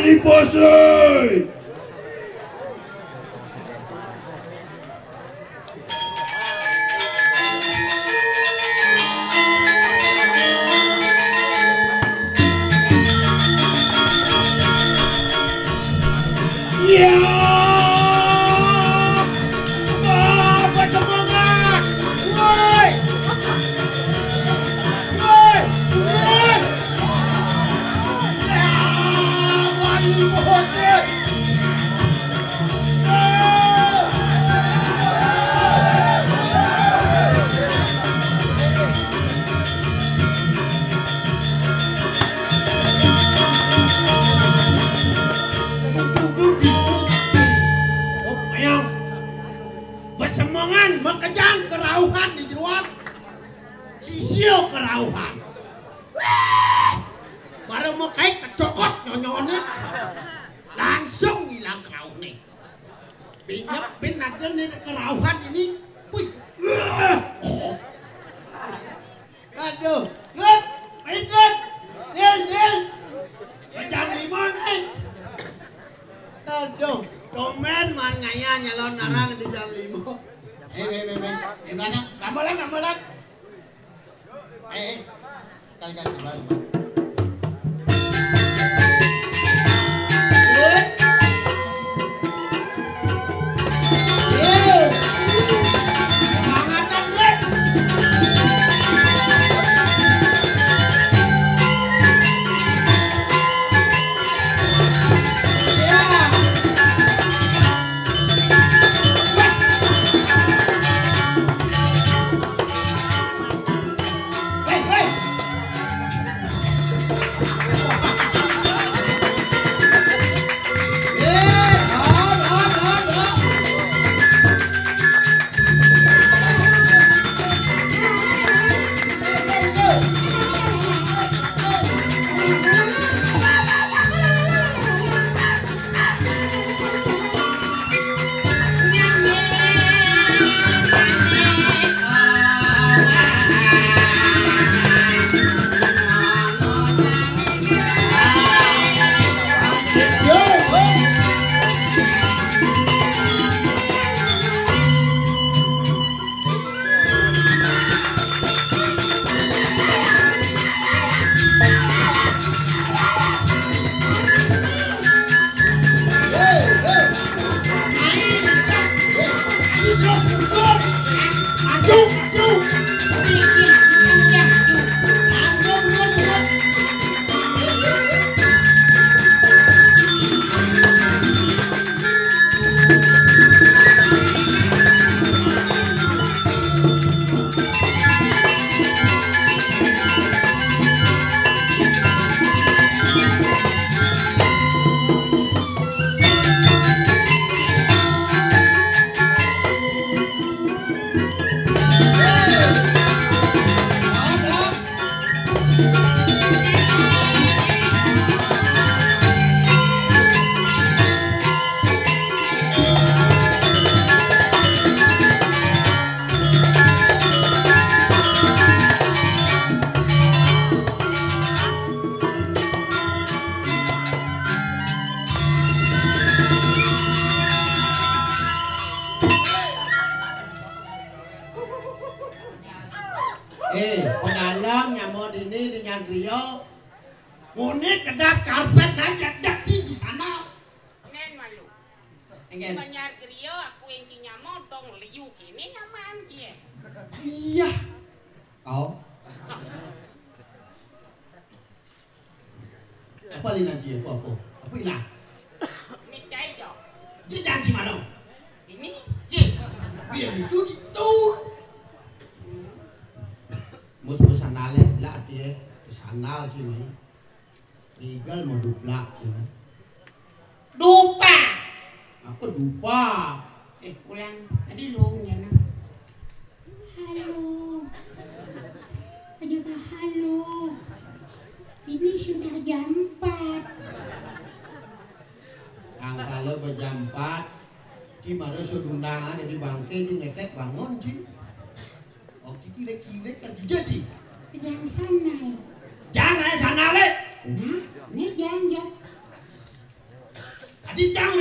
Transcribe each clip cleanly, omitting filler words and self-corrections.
Mari bosoi.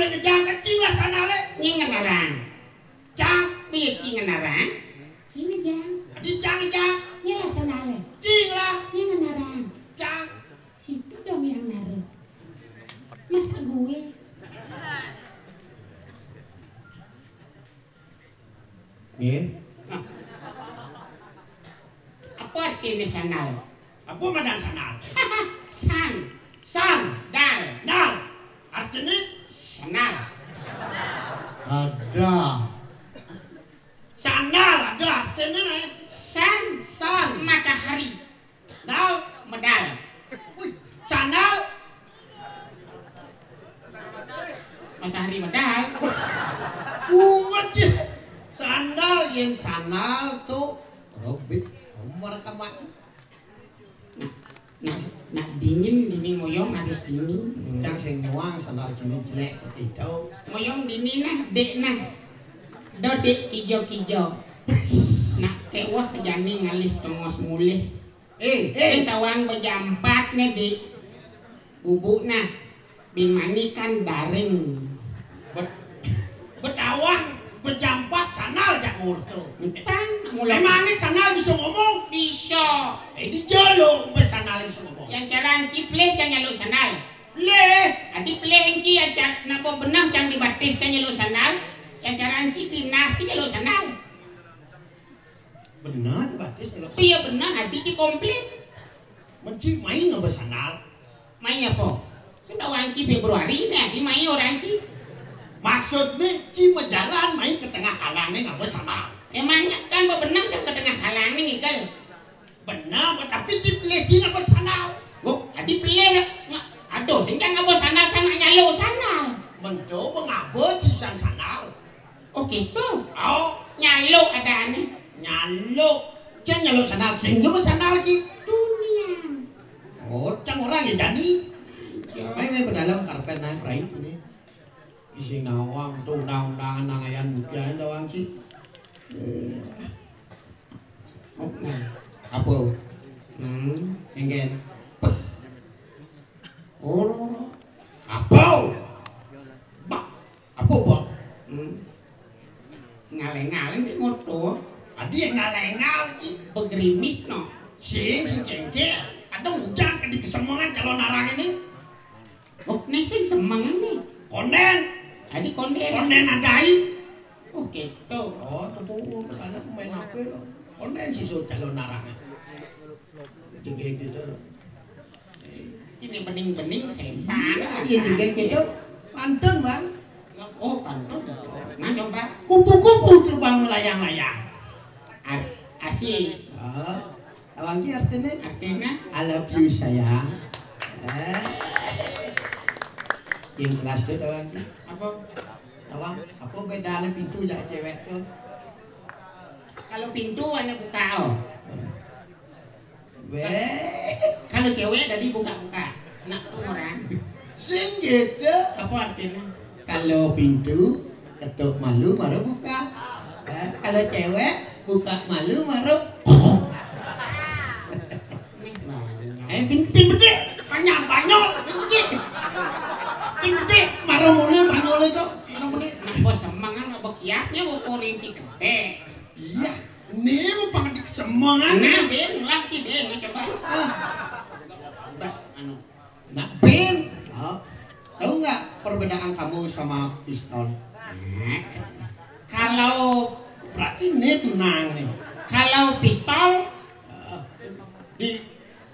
ngejang kecing lah sana le. Nyengan arang. Jang. Biar cingan arang. Cingan jang. Di jang. Nyelah sana le. Cing lah. Nyengan arang. Jang. Situ dong yang naruh. Masa gue? Nih. Apa artinya sanal? Apa madan sana? San. Dal. Artinya Sanal. ada. Sandal ada artinya nih. San. Matahari. Dal. Medal. Wih, sandal. Matahari medal. Umat ya. Sandal yang sandal tuh robit umur kamu. Nah dingin moyong harus dingin. Yang sing nyuang sandal cuma jelek itu. Moyong dingin nah dek nah. Do dek kijo. Nak kewah kejani ngalih tengos mulih. Tawang bejampat nih di bubuk nah. Bimani kan daring. Betawang bejampat sandal jak ngurtu. Pan mulai Emangnya sandal bisa ngomong? bisa. Di jalo bersandal bisa ngomong. Yang cara cipleh jangan nyaluk sanal. Le. Adi pleh enci yang cara nabo benah jangan dibatis jangan nyaluk sanal. Yang cara anci dinasti nyaluk sanal. Benar batis kalau. Iya benar adi ci komplit. Menci main nggak bersandal. Main apa? Sudah wanci Februari nih, di main orang ci. Maksudnya ci jalan main ke tengah kalangnya nggak bersandal. Emangnya kan bebenah jangan ke tengah halang nih igal. Benar, tapi ci pilih ci nggak bersandal. Bu, adi pilih aduh, senjang nggak bos sandal jangan nyaluk sandal. Mencoba ngabo ci sandal. Oh gitu. Oh, Nyaluk ada aneh. nyaluk. Jangan nyaluk sandal, sehingga bersandal ci. Dunia. Oh, cang orang ya jani. Main berdalam karpet naik rai ini. Isi nawang tuh undang-undangan nangayan bukian doang ci. Oh, nah. Apa? Engen. Oh. Apa? Bak. Apa bak? Ngaleng-ngaleng di motor. Adi yang ngalengal ci. Begerimis no. Sing cengke. Ada hujan ke di kesemongan calon narang ini. Oh, nih sing semangat nih. Konden. Adi konden. Konden adai. Oh gitu. Oh, tuh ada pemain apa lo? Konden sih so calon narang. Tiga gitu. Ini bening-bening sempat. Iya tiga gitu. Pantun bang. Oh pantun. Nah coba. Kupu-kupu terbang melayang-layang. Asik. Awang ki artinya? Artinya? I love you sayang. Yang kelas itu awang ki. Apa? Awang, apa bedanya pintu ya cewek tuh? Kalau pintu anda buka oh. Kalau cewek tadi buka-buka. Nak orang. Sing gitu. Apa artinya? Kalau pintu ketuk malu baru buka. Kalau cewek buka malu baru. Pin gede, banyak, pin gede, marah mulai banyol itu, marah mulai. Nah bos semangat nggak bekiatnya mau korinci gede. Iya, ini mau pakai semangat. Nah ben lah ci ben coba. Nah ben, tahu nggak perbedaan kamu sama pistol? Kalau berarti ini tunang nih. Kalau pistol di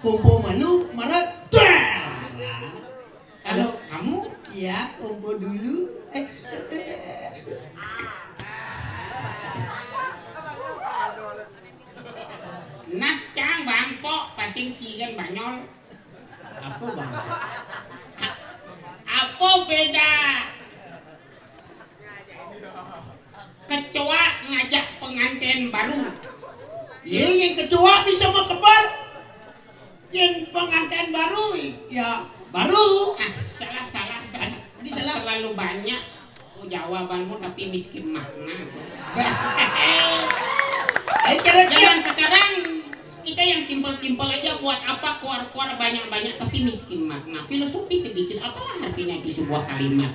kumpul malu marah. Kalau kamu ya kumpul dulu. Nah cang bangpok pasing sigan banyol. Apa bang? Apa beda? Kecoa ngajak pengantin baru. Yang kecoa bisa kebar. Yang pengantin baru ya baru. Ah salah. Ini salah. Terlalu banyak jawabanmu tapi miskin makna. Jangan sekarang kita yang simpel-simpel aja, buat apa keluar-keluar banyak-banyak tapi miskin makna. Filosofi sedikit, apalah artinya itu sebuah kalimat?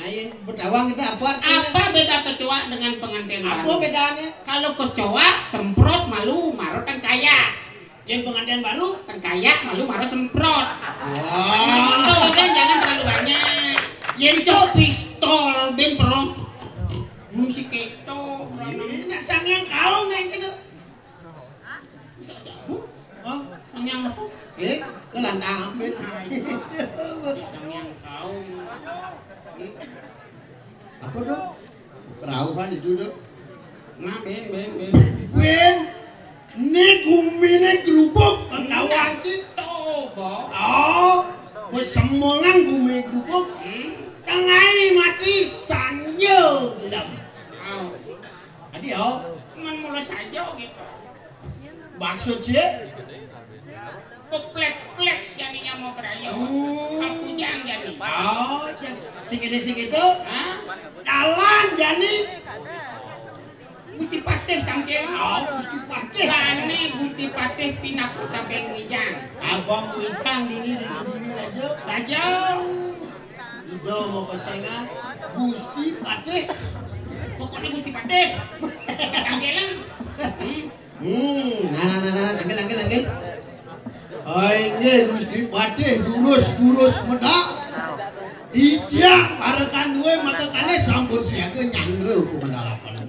Ayen bedawang itu apa artinya? Apa beda kecoa dengan pengantin baru? Apa bedanya? Kalau kecoa semprot malu maro kan kaya. Yang pengantin baru? Kan kaya malu maro semprot. Wah. Itu kan jangan terlalu banyak. Itu pistol ben perong. Musik itu. Nak sangyang kaung yang gitu. Oh, sangyang apa? Kelantang ben. Sangyang kau. Apa dong? Kerauhan itu dong. Nah, ben. Ben, ini gumine gerubuk pengtawang Itu, kok. oh, kesemongan gumi gerubuk. Tengai mati sanyo gelam. Oh, Adi oh, man mulai saja gitu. maksud sih? Plek jadinya mau berayo. Aku jangan jadi. Oh, segitu. Hah? Jalan jadi. Gusti Patih tampil. Oh, Gusti Patih. Gane Gusti Patih pinakuta bengwijang. Abang Wintang dini aja. Saja. Ido mau kesengan Gusti Patih. Pokoknya Gusti Patih. Tampilan. Nah, anggil. Aing Gusti Patih durus medak. Iya, parekan gue maka kali sambut siaga nyangre ku mendalapan.